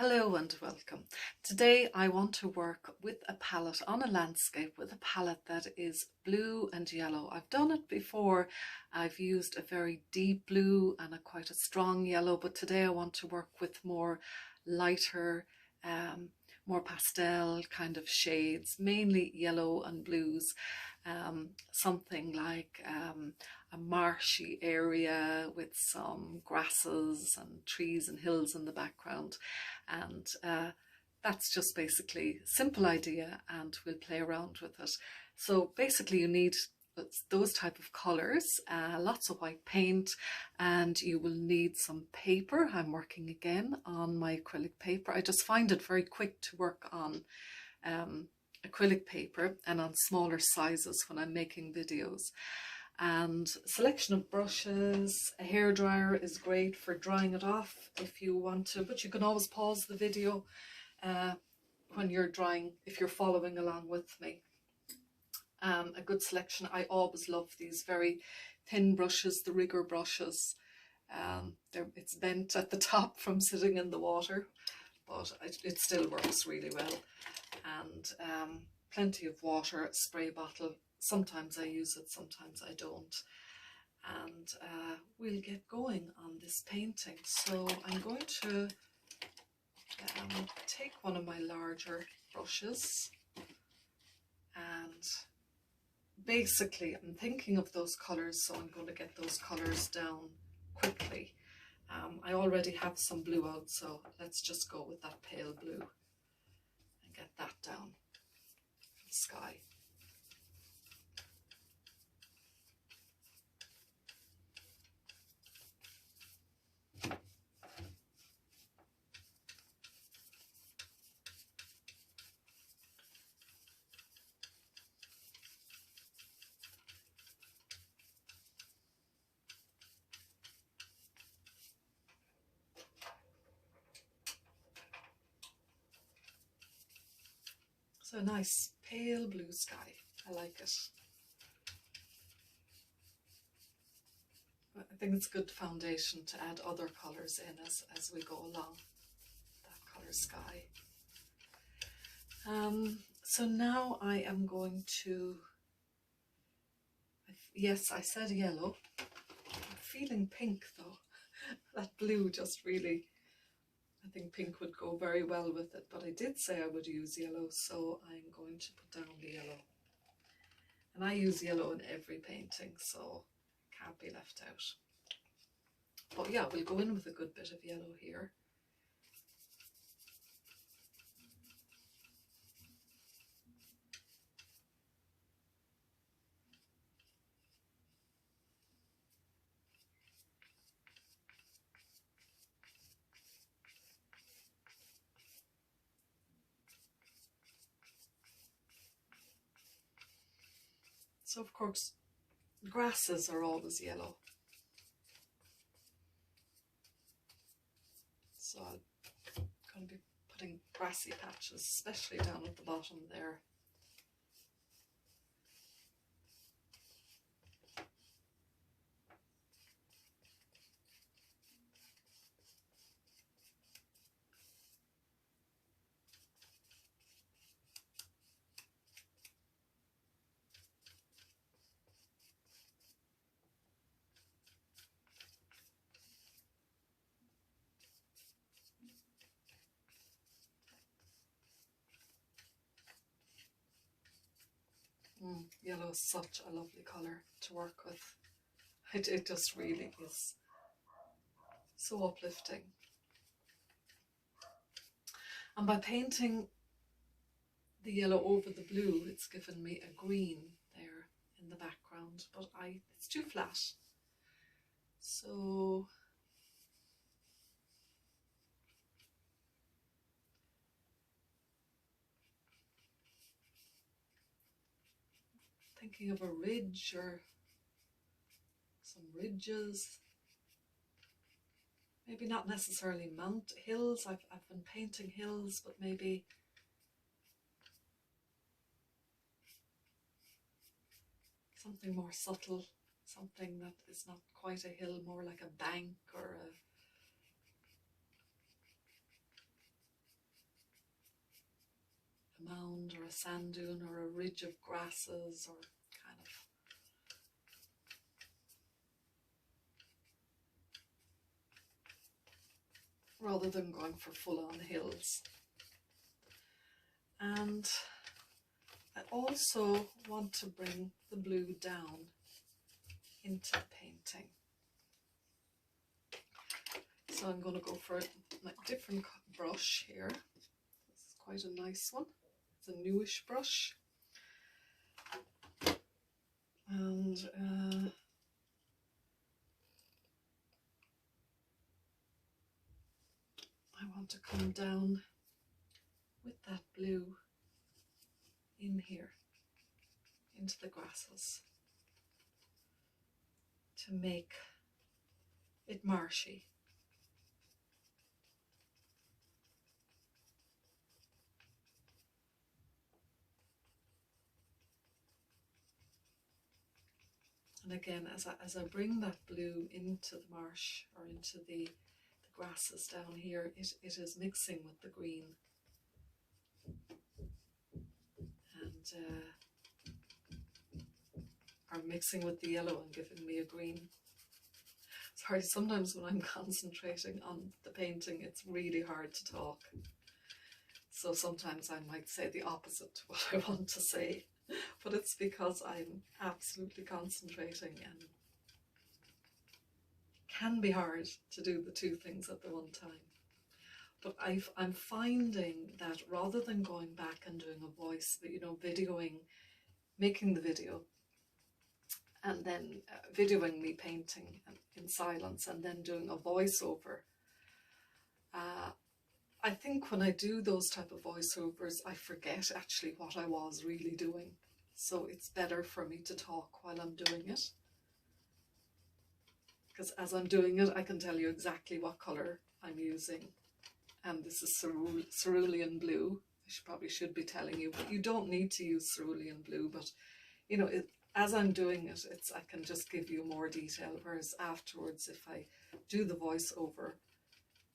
Hello and welcome. Today I want to work with a palette on a landscape with a palette that is blue and yellow. I've done it before. I've used a very deep blue and quite a strong yellow, but today I want to work with more lighter, more pastel kind of shades, mainly yellow and blues. Something like a marshy area with some grasses and trees and hills in the background. And that's just basically simple idea, and we'll play around with it. So basically you need those type of colors, lots of white paint, and you will need some paper. I'm working again on my acrylic paper. I just find it very quick to work on acrylic paper and on smaller sizes when I'm making videos. And selection of brushes. A hairdryer is great for drying it off if you want to, but you can always pause the video when you're drying if you're following along with me. A good selection. I always love these very thin brushes, the rigger brushes. It's bent at the top from sitting in the water, but it still works really well. And plenty of water, a spray bottle. Sometimes I use it, sometimes I don't. And we'll get going on this painting. So I'm going to take one of my larger brushes, and basically I'm thinking of those colours, so I'm going to get those colours down quickly. I already have some blue out, so let's just go with that pale blue and get that down. Sky. So nice pale blue sky. I like it. I think it's good foundation to add other colours in as we go along. That colour sky. So now I am going to, yes, I said yellow. I'm feeling pink though. That blue just really, I think pink would go very well with it, but I did say I would use yellow, so I'm going to put down the yellow. And I use yellow in every painting, so can't be left out. But yeah, we'll go in with a good bit of yellow here. So of course, grasses are always yellow. So I'm going to be putting grassy patches, especially down at the bottom there. Yellow is such a lovely colour to work with. It just really is so uplifting. And by painting the yellow over the blue, it's given me a green there in the background, but it's too flat. So thinking of a ridge or some ridges. Maybe not necessarily hills. I've been painting hills, but maybe something more subtle, something that is not quite a hill, more like a bank or mound or a sand dune or a ridge of grasses, or kind of rather than going for full-on hills. And I also want to bring the blue down into the painting. So I'm going to go for a different brush here. This is quite a nice one. It's a newish brush. And I want to come down with that blue in here, into the grasses, to make it marshy. And again, as I bring that blue into the marsh, or into the grasses down here, it is mixing with the green. And are mixing with the yellow and giving me a green. Sorry, sometimes when I'm concentrating on the painting, it's really hard to talk. So sometimes I might say the opposite to what I want to say, but it's because I'm absolutely concentrating, and it can be hard to do the two things at the one time. But I'm finding that rather than going back and doing a voice, but videoing, making the video, and then videoing me painting in silence, and then doing a voiceover, I think when I do those type of voiceovers, I forget actually what I was really doing. So it's better for me to talk while I'm doing it, because as I'm doing it, I can tell you exactly what colour I'm using. And this is cerulean blue. I probably should be telling you, but you don't need to use cerulean blue. But as I'm doing it, I can just give you more detail. Whereas afterwards, if I do the voiceover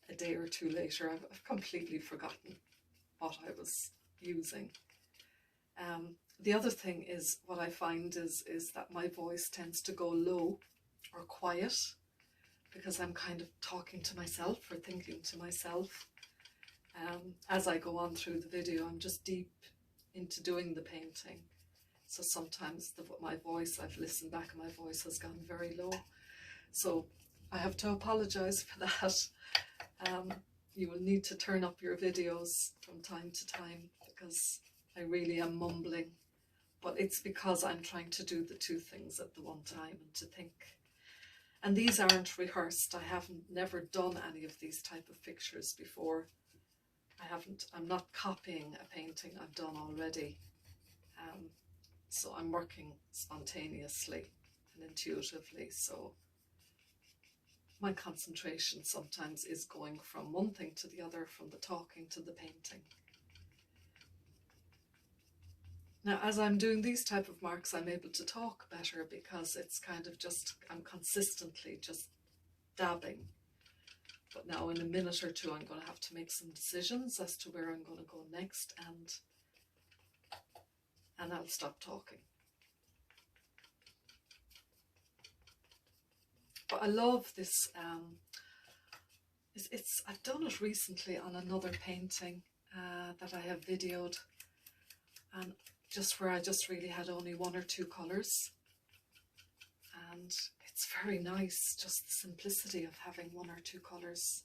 a day or two later, I've completely forgotten what I was using. The other thing is, what I find is that my voice tends to go low or quiet, because I'm kind of talking to myself or thinking to myself. As I go on through the video, I'm just deep into doing the painting. So sometimes my voice, I've listened back and my voice has gone very low. So I have to apologize for that. You will need to turn up your videos from time to time, because I really am mumbling. But it's because I'm trying to do the two things at the one time, and to think. And these aren't rehearsed. Never done any of these type of pictures before. I'm not copying a painting I've done already. So I'm working spontaneously and intuitively. So my concentration sometimes is going from one thing to the other, from the talking to the painting. Now, as I'm doing these type of marks, I'm able to talk better, because it's kind of just, I'm consistently just dabbing. But now in a minute or two, I'm going to have to make some decisions as to where I'm going to go next, and I'll stop talking. But I love this. I've done it recently on another painting that I have videoed, and just where I just really had only one or two colours. And it's very nice, just the simplicity of having one or two colours.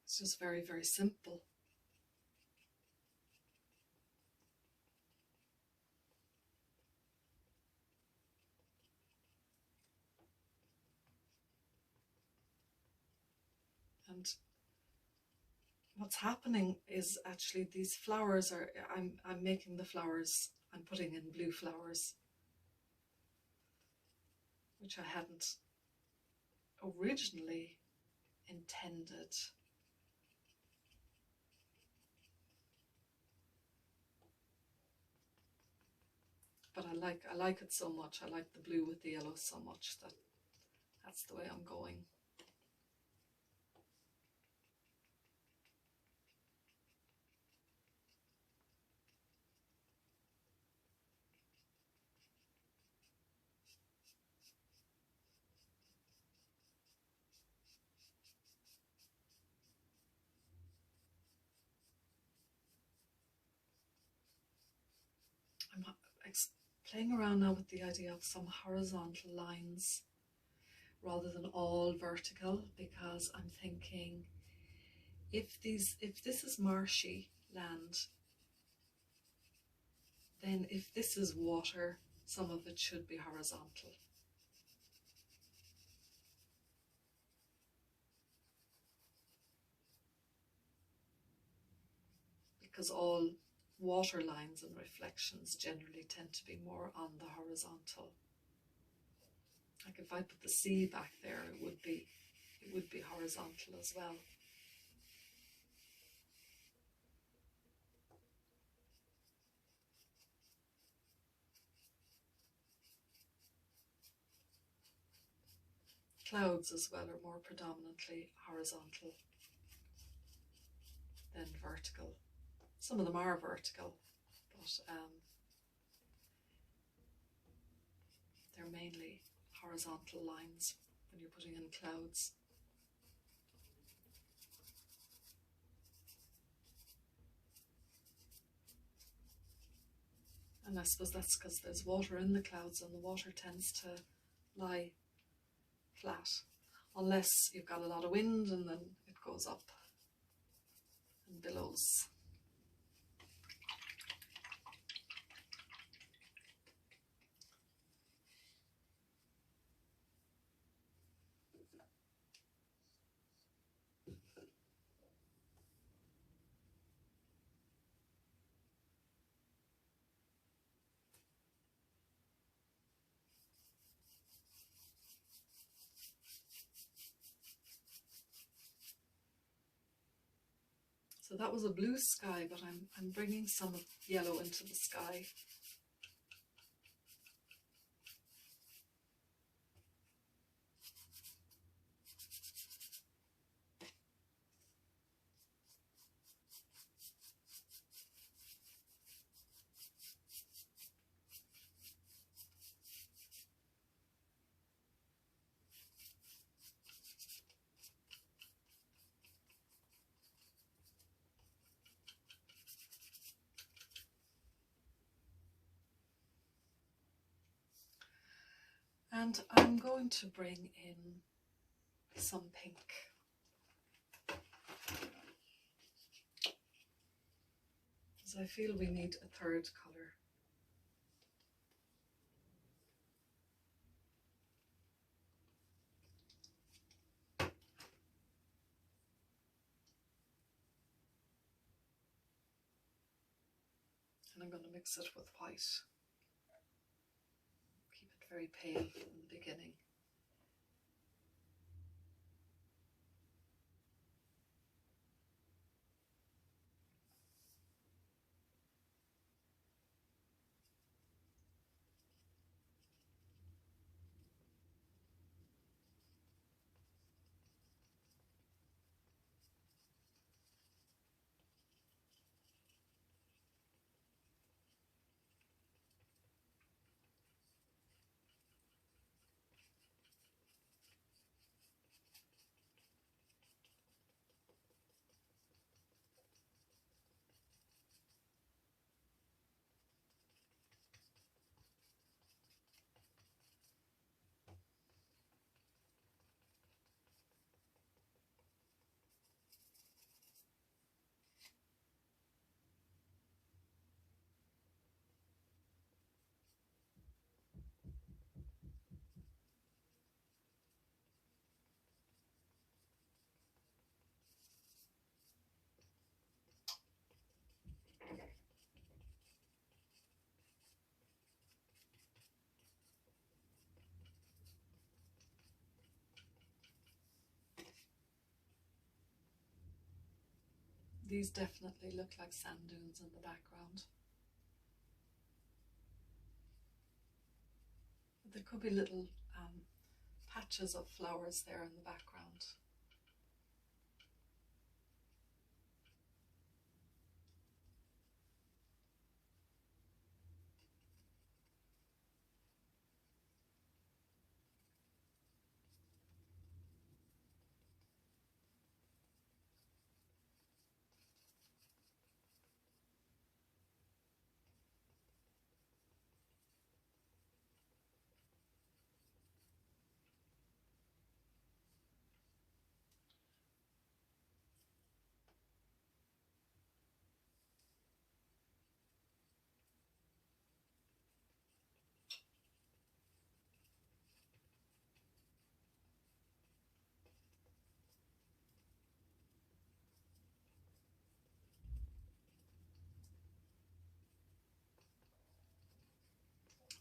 It's just very, very simple. And what's happening is actually these flowers are, I'm making the flowers, I'm putting in blue flowers, which I hadn't originally intended. But I like it so much. I like the blue with the yellow so much that that's the way I'm going. I'm playing around now with the idea of some horizontal lines rather than all vertical, because I'm thinking if this is marshy land, then if this is water, some of it should be horizontal. Because all water lines and reflections generally tend to be more on the horizontal. Like if I put the sea back there, it would be horizontal as well. Clouds as well are more predominantly horizontal than vertical. Some of them are vertical, but they're mainly horizontal lines when you're putting in clouds. And I suppose that's because there's water in the clouds and the water tends to lie flat, unless you've got a lot of wind and then it goes up and billows. So that was a blue sky, but I'm bringing some yellow into the sky. And I'm going to bring in some pink. Because I feel we need a third colour. And I'm going to mix it with white. Keep it very pale in the beginning. These definitely look like sand dunes in the background. There could be little patches of flowers there in the background.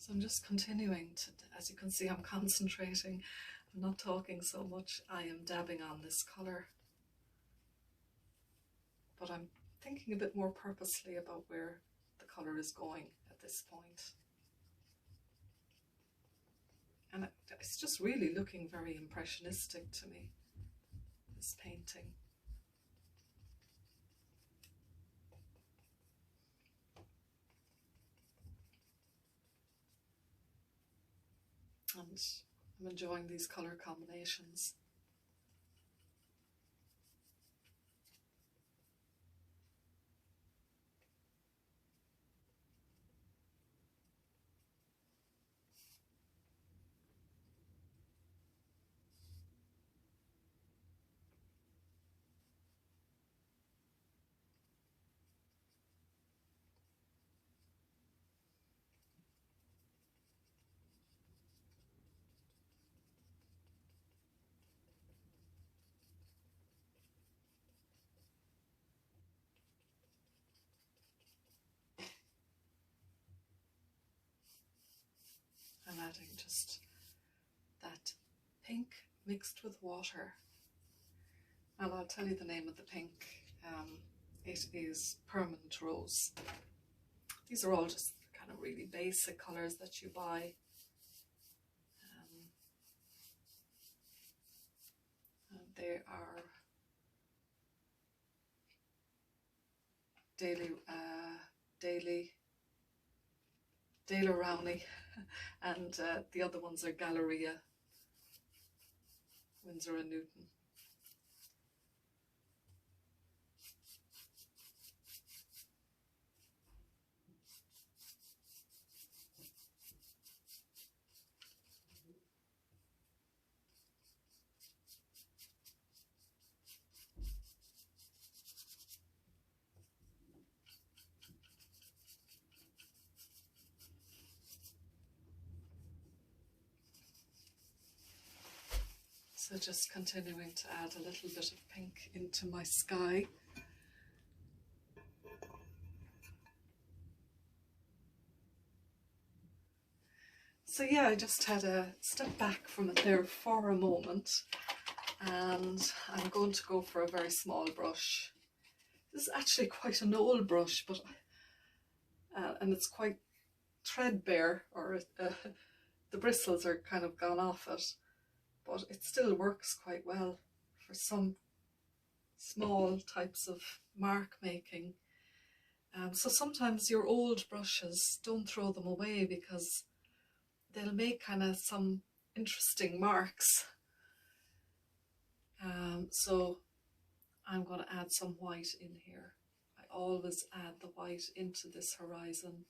So I'm just continuing to, as you can see, I'm concentrating. I'm not talking so much. I am dabbing on this colour. But I'm thinking a bit more purposely about where the colour is going at this point. And it's just really looking very impressionistic to me, this painting. And I'm enjoying these colour combinations. I'm adding just that pink mixed with water. And I'll tell you the name of the pink. It is Permanent Rose. These are all just kind of really basic colours that you buy. And they are Daily Rowney, and the other ones are Galleria, Winsor and Newton. So just continuing to add a little bit of pink into my sky. So yeah, I just had a step back from it there for a moment, and I'm going to go for a very small brush. This is actually quite an old brush, but and it's quite threadbare, or the bristles are kind of gone off it, but it still works quite well for some small types of mark making. So sometimes your old brushes, don't throw them away, because they'll make kind of some interesting marks. So I'm going to add some white in here. I always add the white into this horizon,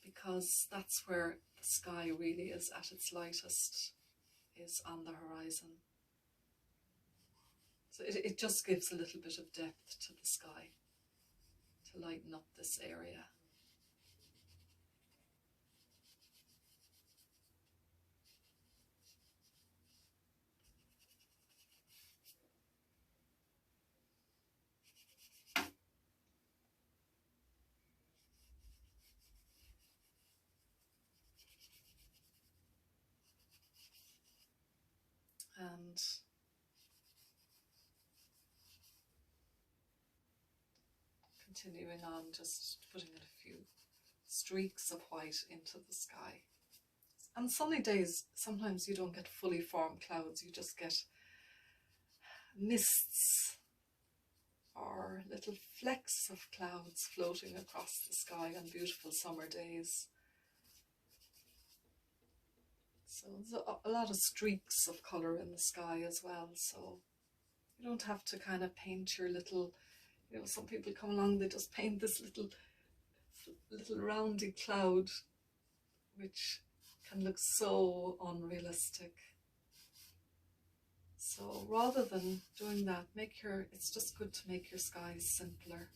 because that's where the sky really is at its lightest, is on the horizon. So it just gives a little bit of depth to the sky to lighten up this area. And continuing on, just putting in a few streaks of white into the sky. And sunny days, sometimes you don't get fully formed clouds, you just get mists or little flecks of clouds floating across the sky on beautiful summer days. So there's a lot of streaks of colour in the sky as well, so you don't have to kind of paint your little, you know, some people come along, they just paint this little roundy cloud, which can look so unrealistic. So rather than doing that, it's just good to make your skies simpler.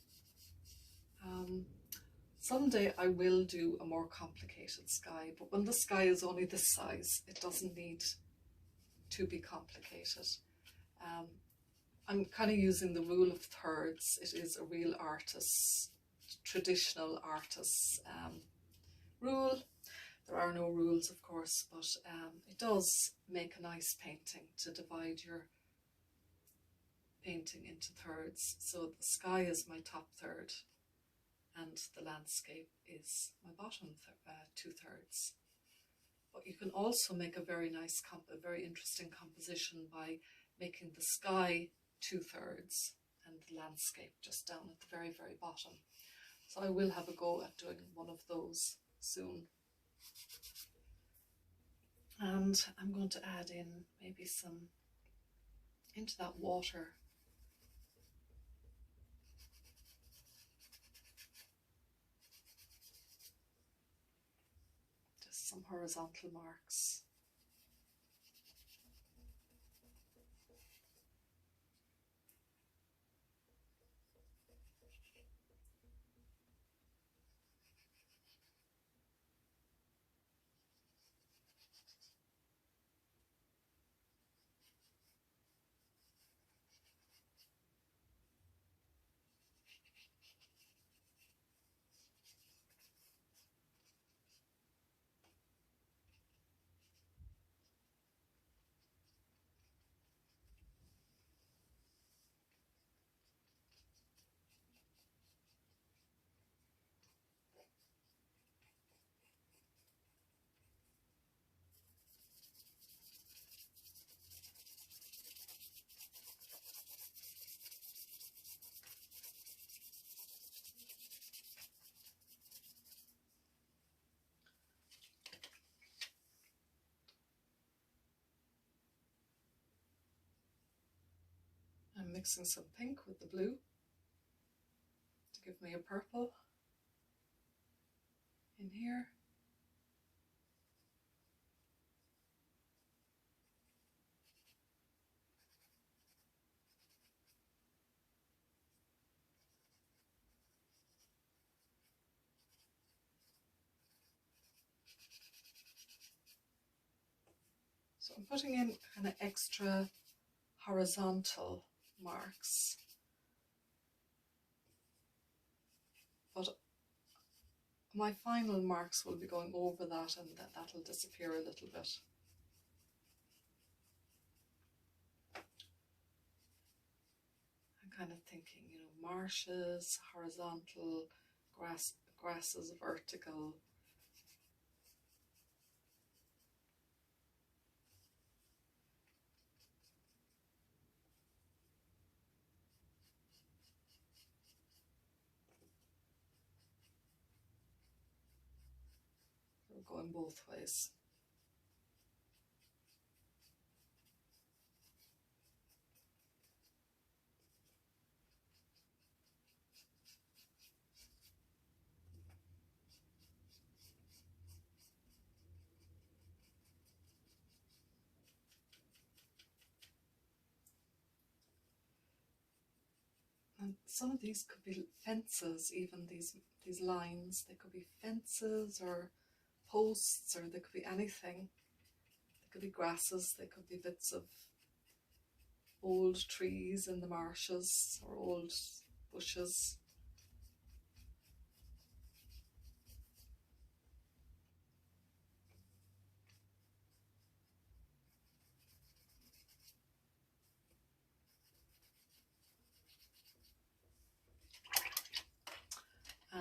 Someday I will do a more complicated sky, but when the sky is only this size, it doesn't need to be complicated. I'm kind of using the rule of thirds. It is a real artist's, traditional artist's rule. There are no rules, of course, but it does make a nice painting to divide your painting into thirds. So the sky is my top third and the landscape is my bottom 2/3. But you can also make a very nice, a very interesting composition by making the sky 2/3 and the landscape just down at the very, very bottom. So I will have a go at doing one of those soon. And I'm going to add in maybe some into that water. Just some horizontal marks. I'm mixing some pink with the blue to give me a purple in here. So I'm putting in kind of extra horizontal marks, but my final marks will be going over that, and that'll disappear a little bit. I'm kind of thinking, you know, marshes, horizontal, grasses, vertical. We're going both ways. And some of these could be fences, even these lines. They could be fences or posts, or they could be anything. They could be grasses, they could be bits of old trees in the marshes or old bushes.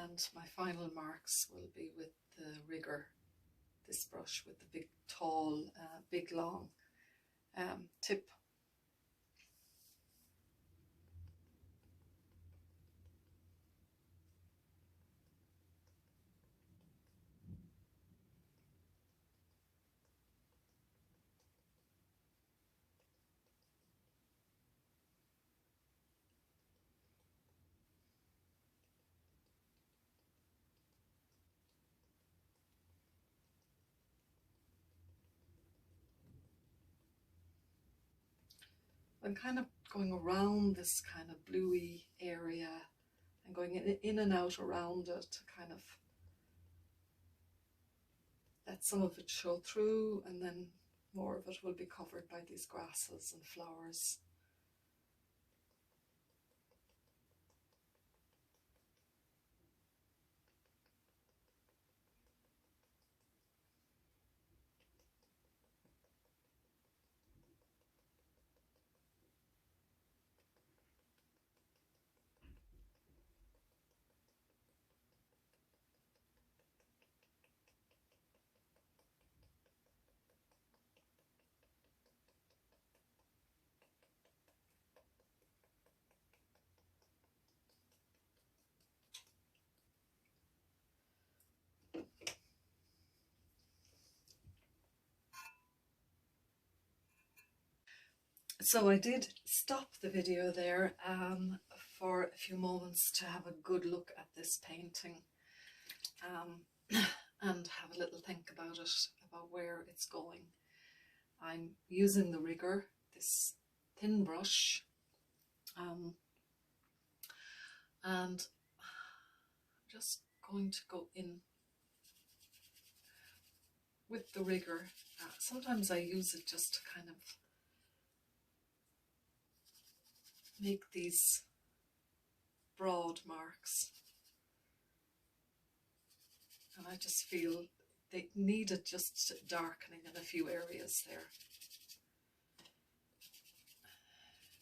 and my final marks will be with the rigger, this brush with the big tall, big long tip. I'm kind of going around this kind of bluey area and going in and out around it to kind of let some of it show through, and then more of it will be covered by these grasses and flowers. So I did stop the video there for a few moments to have a good look at this painting and have a little think about it, about where it's going. I'm using the rigger, this thin brush, and I'm just going to go in with the rigger. Sometimes I use it just to kind of make these broad marks, and I just feel they needed just darkening in a few areas there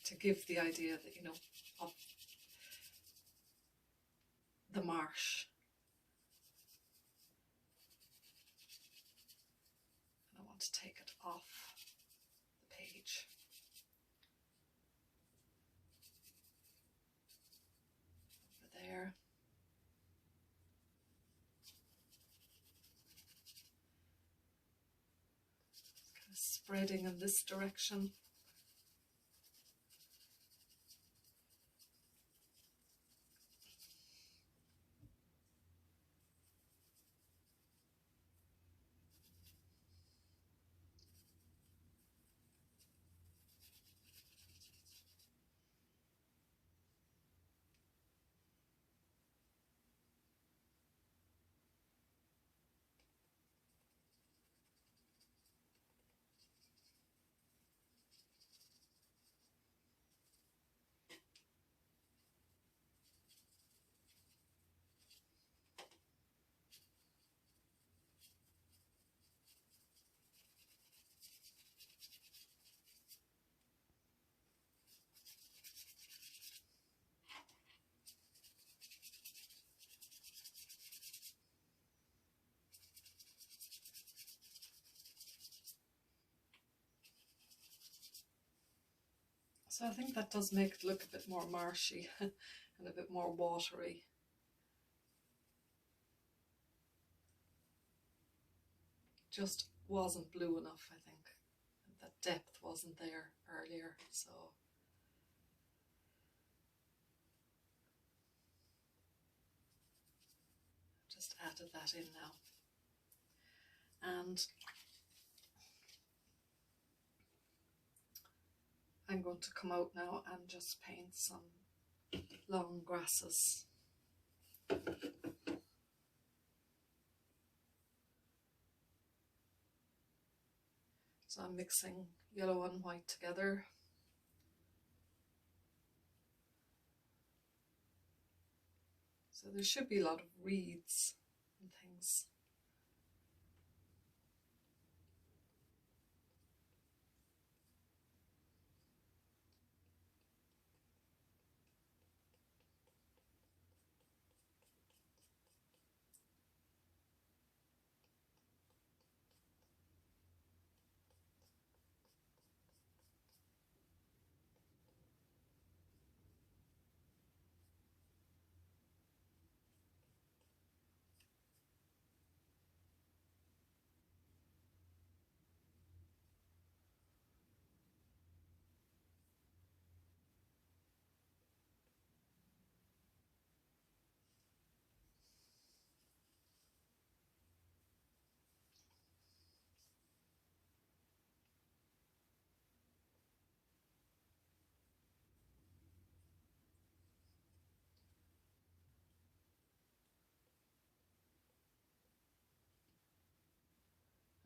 to give the idea that, you know, of the marsh. And I want to take it off the page. Over there. Kind of spreading in this direction. So I think that does make it look a bit more marshy and a bit more watery. Just wasn't blue enough, I think. That depth wasn't there earlier, so just added that in now. And I'm going to come out now and just paint some long grasses. So I'm mixing yellow and white together. So there should be a lot of reeds and things.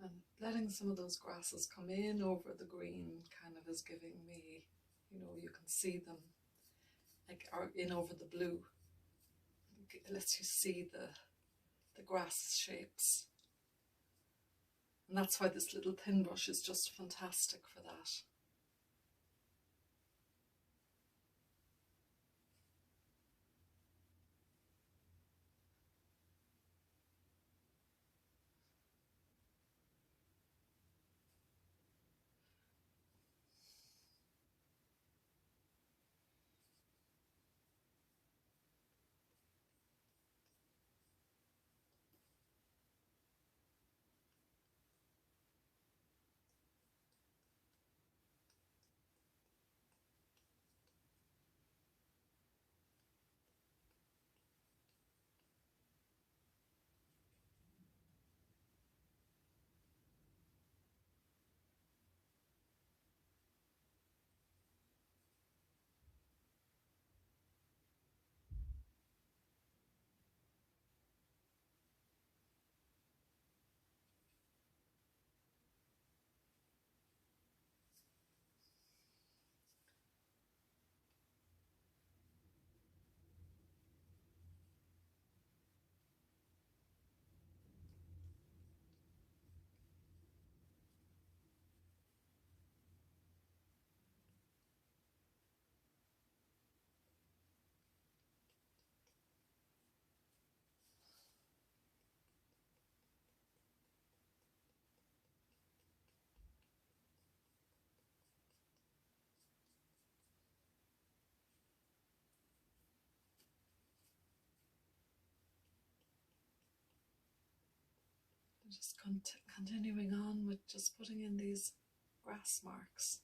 And letting some of those grasses come in over the green kind of is giving me, you know, you can see them like are in over the blue. It lets you see the grass shapes. And that's why this little thin brush is just fantastic for that. Just continuing on with just putting in these grass marks.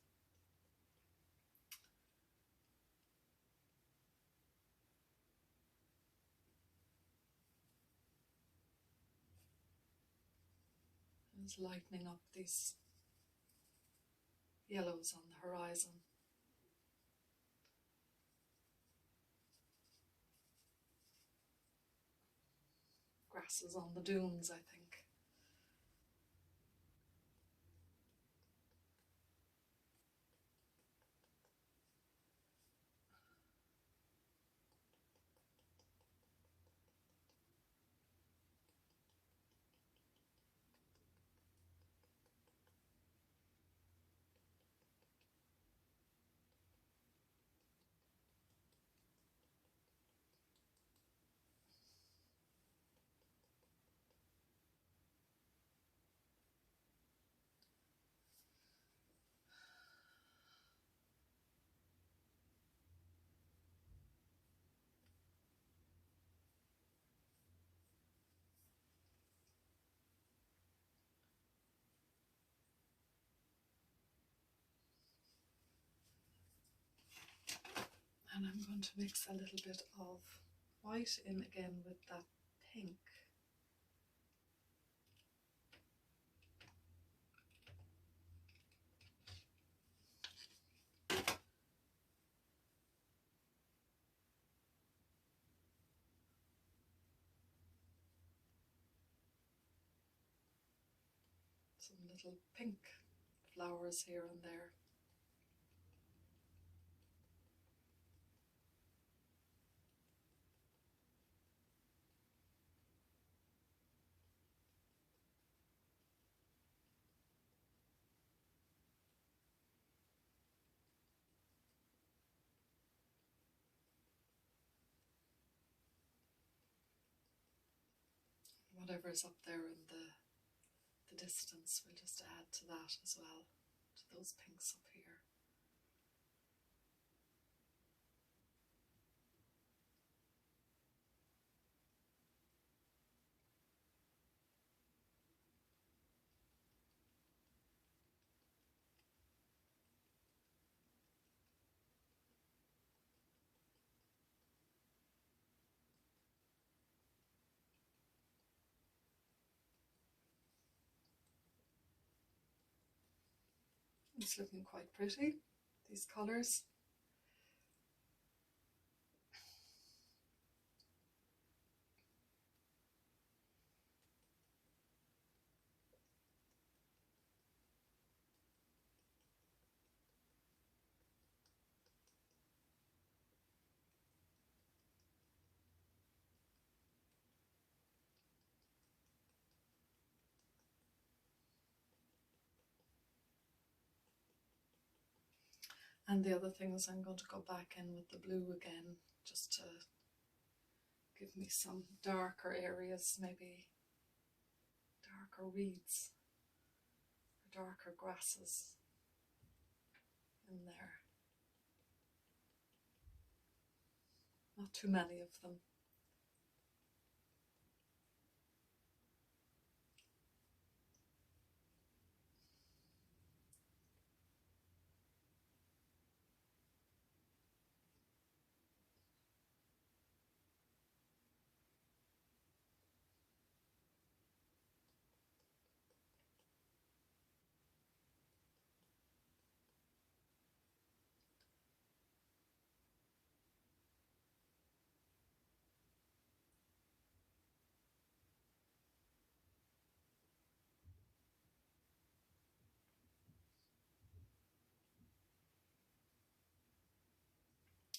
And just lightening up these yellows on the horizon. Grasses on the dunes, I think. And I'm going to mix a little bit of white in again with that pink. Some little pink flowers here and there. Whatever's up there in the distance, we'll just add to that as well, to those pinks up here. It's looking quite pretty, these colours. And the other thing is I'm going to go back in with the blue again, just to give me some darker areas, maybe darker weeds or darker grasses in there. Not too many of them.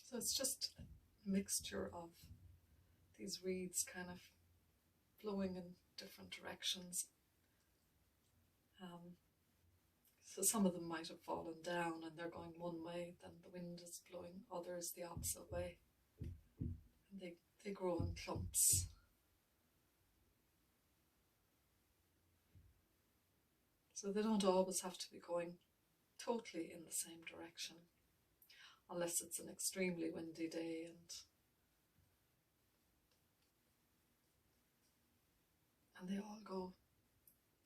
So it's just a mixture of these reeds kind of flowing in different directions. So some of them might have fallen down and they're going one way, then the wind is blowing others the opposite way. And they grow in clumps. So they don't always have to be going totally in the same direction, unless it's an extremely windy day and they all go,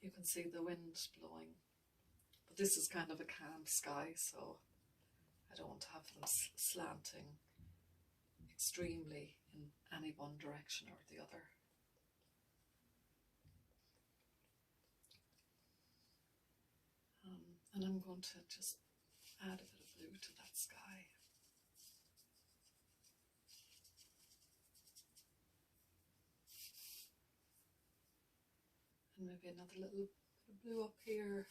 you can see the wind blowing. But this is kind of a calm sky, so I don't want to have them slanting extremely in any one direction or the other. And I'm going to just add a bit of blue to that sky. And maybe another little bit of blue up here.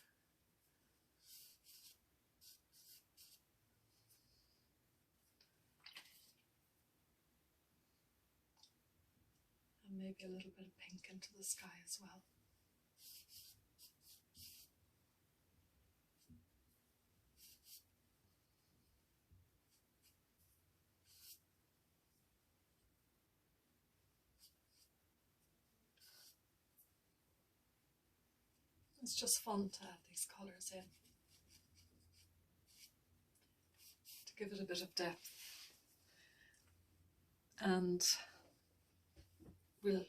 And maybe a little bit of pink into the sky as well. It's just fun to add these colours in, to give it a bit of depth. And we'll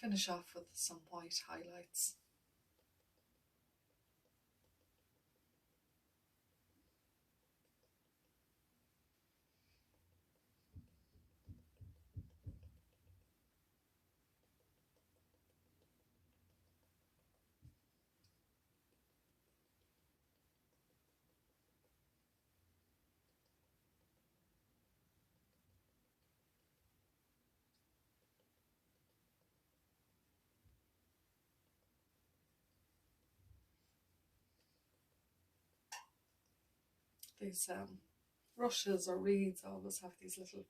finish off with some white highlights. These rushes or reeds always have these little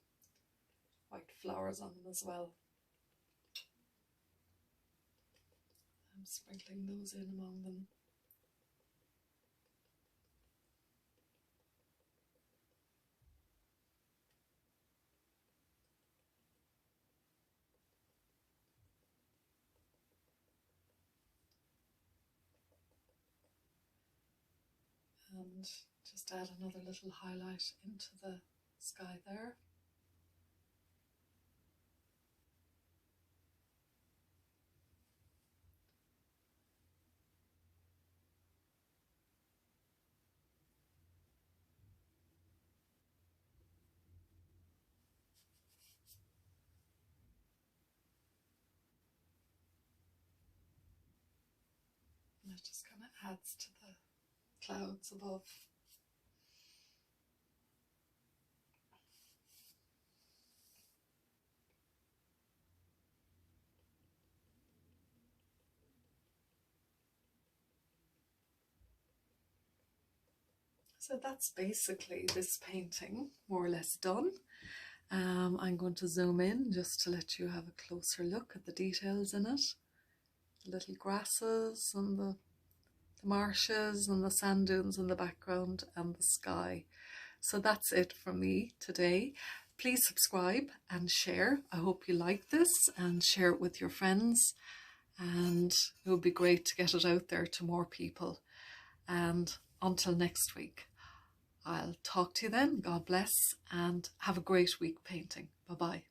white flowers on them as well. I'm sprinkling those in among them. And just add another little highlight into the sky there. And it just kind of adds to the clouds above. So that's basically this painting more or less done. I'm going to zoom in just to let you have a closer look at the details in it. The little grasses and the marshes and the sand dunes in the background and the sky. So that's it from me today. Please subscribe and share. I hope you like this, and share it with your friends. And it would be great to get it out there to more people. And until next week, I'll talk to you then. God bless, and have a great week painting. Bye-bye.